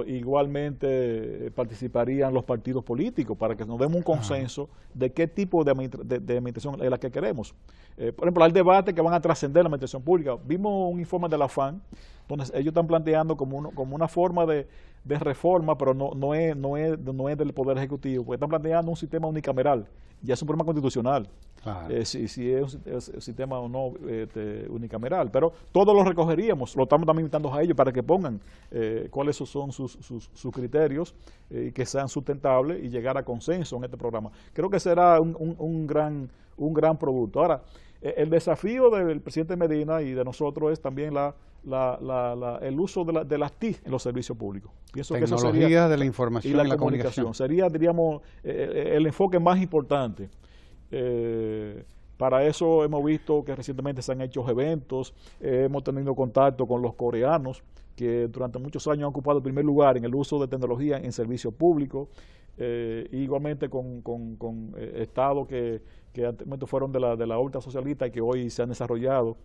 Igualmente participarían los partidos políticos para que nos demos un consenso de qué tipo de administración es la que queremos. Por ejemplo, hay debates que van a trascender la administración pública. Vimos un informe de la FAN donde ellos están planteando como una forma de reforma, pero no es del Poder Ejecutivo, porque están planteando un sistema unicameral. Ya es un problema constitucional, claro. Si es un sistema o no unicameral. Pero todos lo recogeríamos, lo estamos también invitando a ellos para que pongan cuáles son sus criterios y que sean sustentables y llegar a consenso en este programa. Creo que será un gran producto. Ahora, el desafío del presidente Medina y de nosotros es también el uso de las TIC en los servicios públicos. Pienso que eso sería, de la información y la comunicación. Sería, diríamos, el enfoque más importante. Para eso hemos visto que recientemente se han hecho eventos, hemos tenido contacto con los coreanos, que durante muchos años han ocupado el primer lugar en el uso de tecnología en servicios públicos, igualmente con estados que anteriormente fueron de la órbita socialista y que hoy se han desarrollado,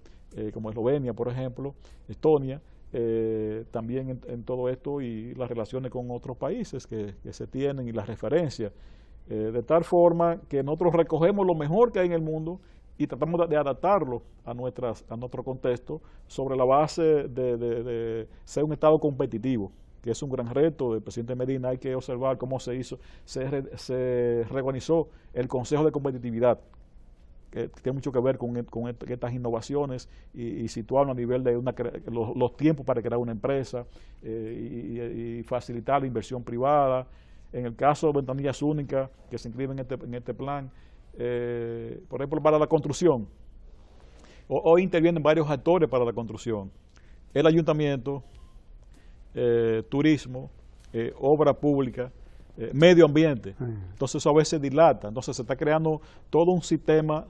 como Eslovenia, por ejemplo, Estonia, también en todo esto y las relaciones con otros países que se tienen y las referencias, de tal forma que nosotros recogemos lo mejor que hay en el mundo y tratamos de adaptarlo a nuestro contexto sobre la base de ser un Estado competitivo, que es un gran reto del presidente Medina. Hay que observar cómo se reorganizó el Consejo de Competitividad, que tiene mucho que ver con estas innovaciones y situarlo a nivel de los tiempos para crear una empresa y facilitar la inversión privada. En el caso de ventanillas únicas que se inscriben en este plan, por ejemplo, para la construcción, hoy intervienen varios actores para la construcción: el ayuntamiento, turismo, obra pública, medio ambiente. Entonces eso a veces dilata. Entonces se está creando todo un sistema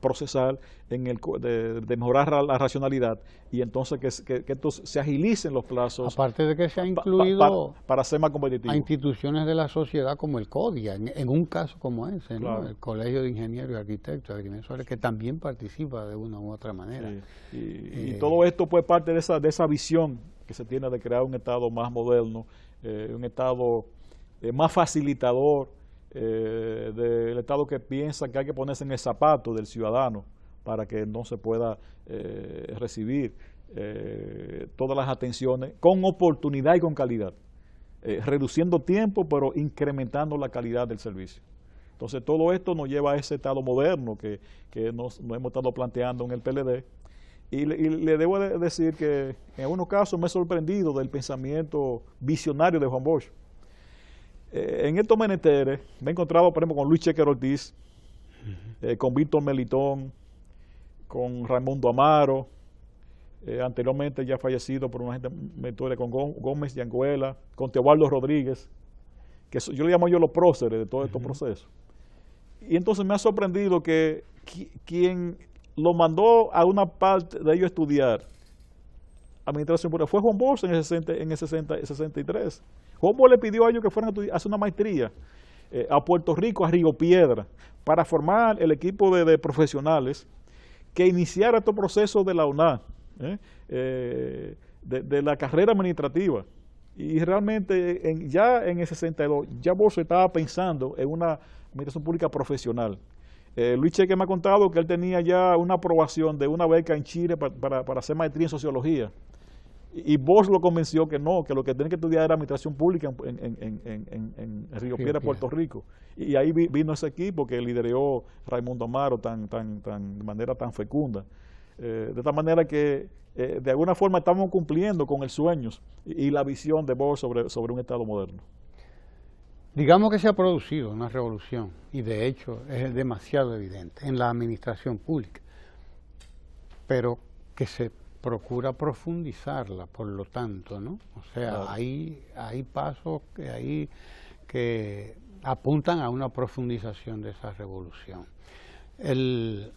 procesal de mejorar la racionalidad y entonces que se agilicen los plazos. Aparte de que se ha incluido para ser más competitivo. A instituciones de la sociedad como el CODIA, en un caso como ese, claro. ¿no? El Colegio de Ingenieros y Arquitectos Agrimensores, que también participa de una u otra manera. Sí. Y todo esto pues parte de esa visión que se tiene de crear un Estado más moderno, un Estado más facilitador, del Estado que piensa que hay que ponerse en el zapato del ciudadano para que no se pueda recibir todas las atenciones con oportunidad y con calidad, reduciendo tiempo pero incrementando la calidad del servicio. Entonces todo esto nos lleva a ese Estado moderno que nos hemos estado planteando en el PLD. Y le debo decir que en algunos casos me he sorprendido del pensamiento visionario de Juan Bosch. En estos menesteres me he encontrado, por ejemplo, con Luis Chequer Ortiz, con Víctor Melitón, con Raimundo Amaro, anteriormente ya fallecido por una gente mentora, con Gómez Yanguela, con Teobaldo Rodríguez, que yo le llamo los próceres de todos estos procesos. Y entonces me ha sorprendido que quien lo mandó a una parte de ellos estudiar administración pública fue Juan Bosch en el 63. Juan Bosch le pidió a ellos que fueran a hacer una maestría a Puerto Rico, a Río Piedra, para formar el equipo de profesionales que iniciara estos procesos de la UNA, de la carrera administrativa. Y realmente ya en el 62, ya Bosch estaba pensando en una administración pública profesional. Luis Cheque me ha contado que él tenía ya una aprobación de una beca en Chile para hacer maestría en sociología. Y Bosch lo convenció que no, que lo que tenía que estudiar era administración pública en Río Piedra, Puerto Rico. Y ahí vino ese equipo que lideró Raimundo Amaro de manera tan fecunda. De tal manera que de alguna forma estamos cumpliendo con el sueño y la visión de Bosch sobre un Estado moderno. Digamos que se ha producido una revolución, y de hecho es demasiado evidente, en la administración pública, pero que se procura profundizarla, por lo tanto, ¿no? O sea, claro. hay pasos que apuntan a una profundización de esa revolución. El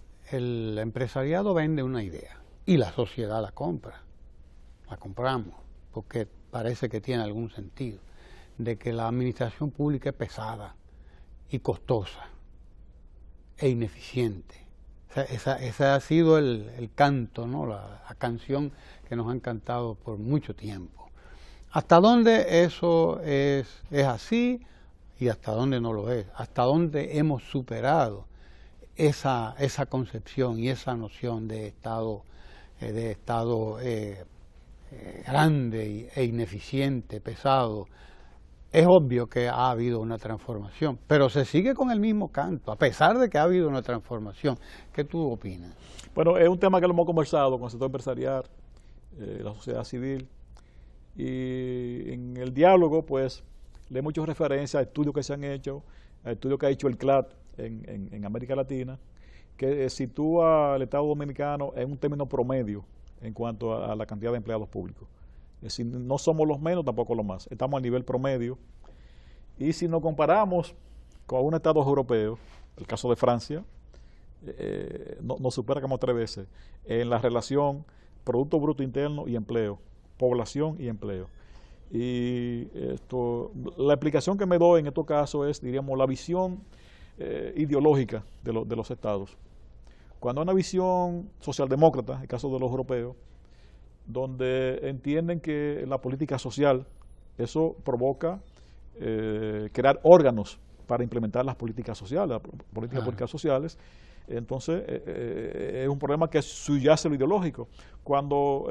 empresariado vende una idea y la sociedad la compra, la compramos, porque parece que tiene algún sentido, de que la administración pública es pesada y costosa e ineficiente. O sea, ese ha sido el canto, ¿no? La canción que nos han cantado por mucho tiempo. ¿Hasta dónde eso es así y hasta dónde no lo es? ¿Hasta dónde hemos superado esa concepción y esa noción de Estado grande e ineficiente, pesado? Es obvio que ha habido una transformación, pero se sigue con el mismo canto, a pesar de que ha habido una transformación. ¿Qué tú opinas? Bueno, es un tema que lo hemos conversado con el sector empresarial, la sociedad civil, y en el diálogo, pues, le hemos hecho referencia a estudios que se han hecho, a estudios que ha hecho el CLAT en América Latina, que sitúa al Estado Dominicano en un término promedio en cuanto a la cantidad de empleados públicos. Es decir, no somos los menos, tampoco los más. Estamos a nivel promedio. Y si nos comparamos con un Estado europeo, el caso de Francia, nos supera como 3 veces en la relación Producto Bruto Interno y empleo, población y empleo. Y la explicación que me doy en estos casos es, diríamos, la visión ideológica de los estados. Cuando hay una visión socialdemócrata, en el caso de los europeos, donde entienden que la política social, eso provoca crear órganos para implementar las políticas sociales, las políticas públicas sociales. Entonces, es un problema que subyace lo ideológico. Cuando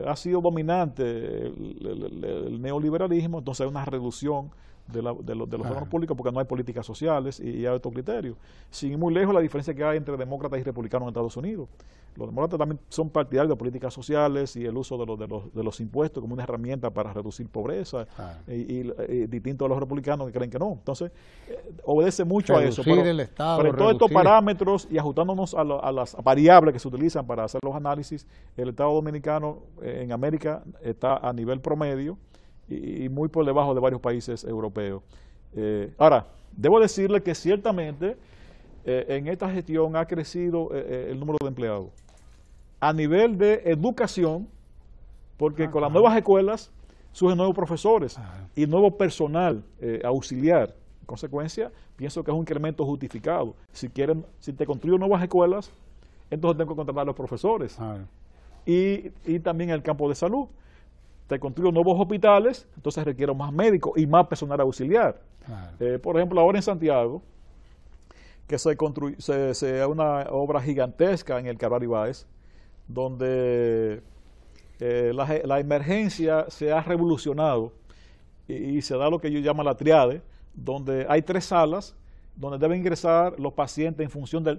ha sido dominante el neoliberalismo, entonces hay una reducción de los órganos públicos porque no hay políticas sociales y hay otros criterios. Sin ir muy lejos, la diferencia que hay entre demócratas y republicanos en Estados Unidos. Los demócratas también son partidarios de políticas sociales y el uso de los impuestos como una herramienta para reducir pobreza, y distinto a los republicanos que creen que no. Entonces, obedece mucho a eso. Pero en todos estos parámetros y ajustándonos a las variables que se utilizan para hacer los análisis, el Estado Dominicano en América está a nivel promedio y muy por debajo de varios países europeos. Ahora, debo decirle que ciertamente en esta gestión ha crecido el número de empleados. A nivel de educación, porque con las nuevas escuelas surgen nuevos profesores y nuevo personal auxiliar. En consecuencia, pienso que es un incremento justificado. Si te construyen nuevas escuelas, entonces tengo que contratar a los profesores. Y también en el campo de salud. Te construyo nuevos hospitales, entonces requiero más médicos y más personal auxiliar. Por ejemplo, ahora en Santiago, que se hace una obra gigantesca en el Calvario Ibáez, donde la emergencia se ha revolucionado y se da lo que yo llamo la triade, donde hay 3 salas donde deben ingresar los pacientes en función de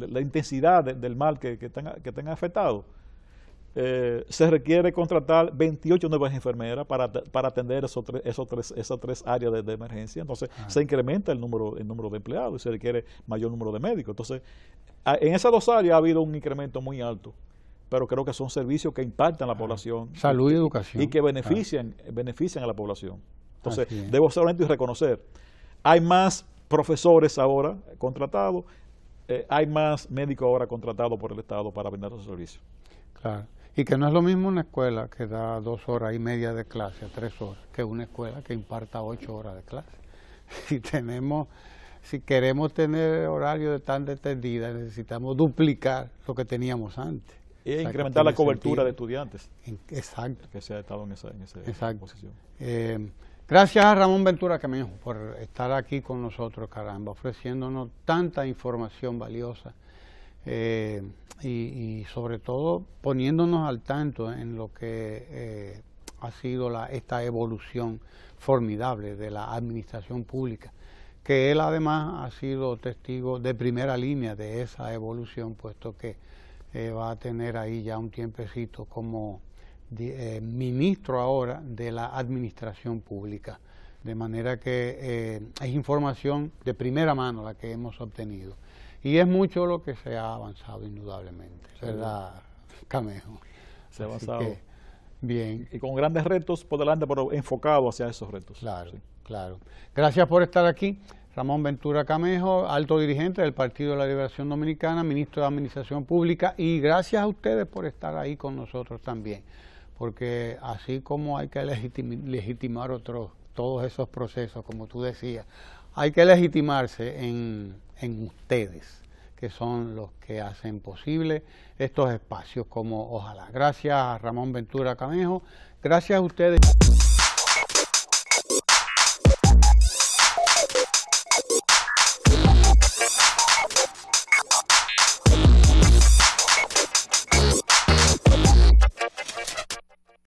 la intensidad del mal que tengan afectado. Se requiere contratar 28 nuevas enfermeras para atender esas tres áreas de emergencia. Entonces se incrementa el número de empleados y se requiere mayor número de médicos. Entonces, en esas 2 áreas ha habido un incremento muy alto, pero creo que son servicios que impactan a la población. Salud y educación. Y que benefician a la población. Entonces, debo ser honesto y reconocer, hay más profesores ahora contratados, hay más médicos ahora contratados por el Estado para brindar esos servicios. Claro. Y que no es lo mismo una escuela que da 2 horas y media de clase a 3 horas, que una escuela que imparta 8 horas de clase. Si queremos tener horario de tan extendida, necesitamos duplicar lo que teníamos antes. Y incrementar la cobertura de estudiantes. Exacto. Que se ha estado en esa posición. Gracias a Ramón Ventura Camejo por estar aquí con nosotros, caramba, ofreciéndonos tanta información valiosa. Y sobre todo poniéndonos al tanto en lo que ha sido esta evolución formidable de la administración pública, que él además ha sido testigo de primera línea de esa evolución, puesto que va a tener ahí ya un tiempecito como ministro ahora de la administración pública, de manera que es información de primera mano la que hemos obtenido. Y es mucho lo que se ha avanzado, indudablemente, ¿verdad, Camejo? Se ha avanzado. Bien. Y con grandes retos por delante, pero enfocado hacia esos retos. Claro, claro. Gracias por estar aquí. Ramón Ventura Camejo, alto dirigente del Partido de la Liberación Dominicana, ministro de Administración Pública, y gracias a ustedes por estar ahí con nosotros también, porque así como hay que legitimar todos esos procesos, como tú decías, hay que legitimarse en ustedes, que son los que hacen posible estos espacios como Ojalá. Gracias a Ramón Ventura Camejo, gracias a ustedes.